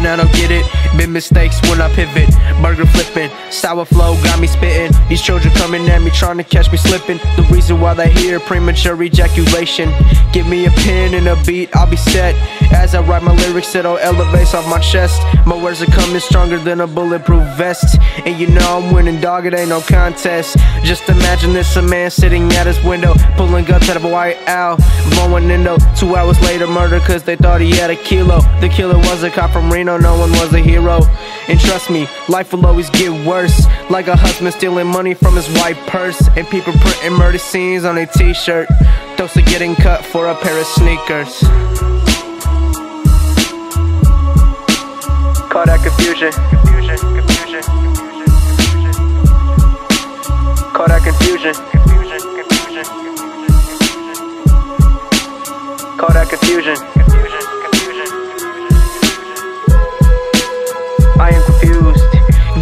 man, I don't get it. Been mistakes when I pivot. Burger flipping, sour flow got me spitting. These children coming at me trying to catch me slipping. The reason why they hear premature ejaculation. Give me a pen and a beat, I'll be set. As I write my lyrics, it'll elevate off my chest. My words are coming stronger than a bulletproof vest. And you know I'm winning, dog, it ain't no contest. Just imagine this, a man sitting at his window, pulling guts out of a white owl, blowing endo. 2 hours later, murder cause they thought he had a kilo. The killer was a cop from Reno, no one was a hero. And trust me, life will always get worse. Like a husband stealing money from his white purse, and people printing murder scenes on their t-shirt. Those are getting cut for a pair of sneakers. Call that confusion. Call that confusion. Call that confusion. I am confused.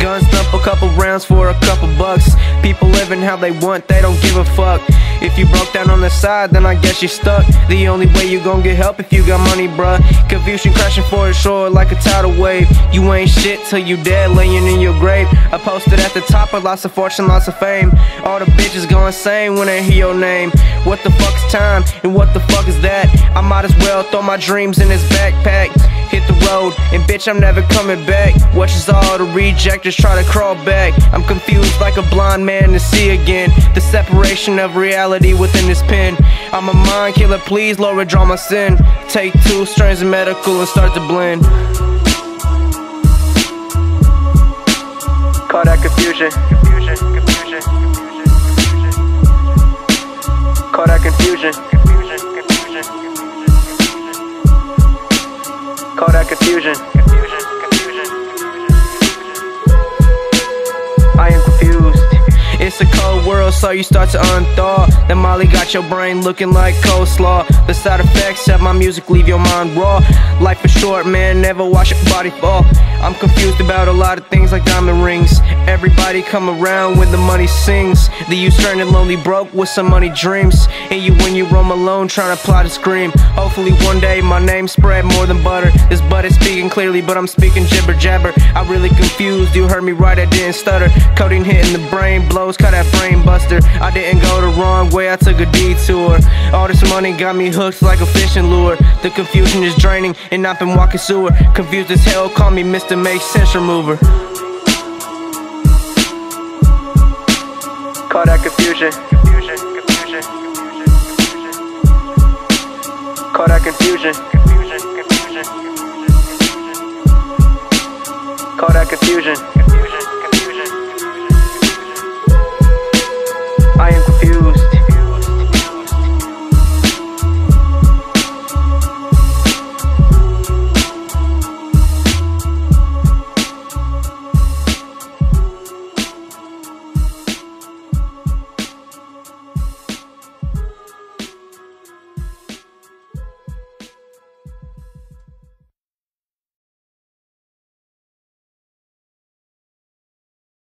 Guns dump a couple rounds for a couple bucks. People living how they want, they don't give a fuck. If you broke down on the side, then I guess you stuck. The only way you gon' get help if you got money, bruh. Confusion crashing for the shore like a tidal wave. You ain't shit till you dead, laying in your grave. I posted at the top of lots of fortune, lots of fame. All the bitches go insane when they hear your name. What the fuck is time, and what the fuck is that? I might as well throw my dreams in his backpack. Hit the road, and bitch, I'm never coming back. Watch as all the rejectors try to crawl back. I'm confused like a blind man to see again. The separation of reality within this pen. I'm a mind killer, please, Lord, withdraw my sin. Take 2 strains of medical and start to blend. Call that confusion. Call that confusion. Call that confusion. I am confused. It's a cold world, so you start to unthaw. That Molly got your brain looking like coleslaw. The side effects of my music leave your mind raw. Life is short, man, never watch your body fall. I'm confused about a lot of things like diamond rings. Everybody come around when the money sings. The you stranded lonely broke with some money dreams. And you when you roam alone trying to plot and scream. Hopefully one day my name spread more than butter. This butt is speaking clearly but I'm speaking jibber jabber. I really confused, you heard me right, I didn't stutter. Codeine hitting the brain, blows, cut that brain buster. I didn't go the wrong way, I took a detour. All this money got me hooked like a fishing lure. The confusion is draining and I've been walking sewer. Confused as hell, call me Mr. Make Sense Remover. Call that confusion. Call that confusion. Call that confusion. I am confused.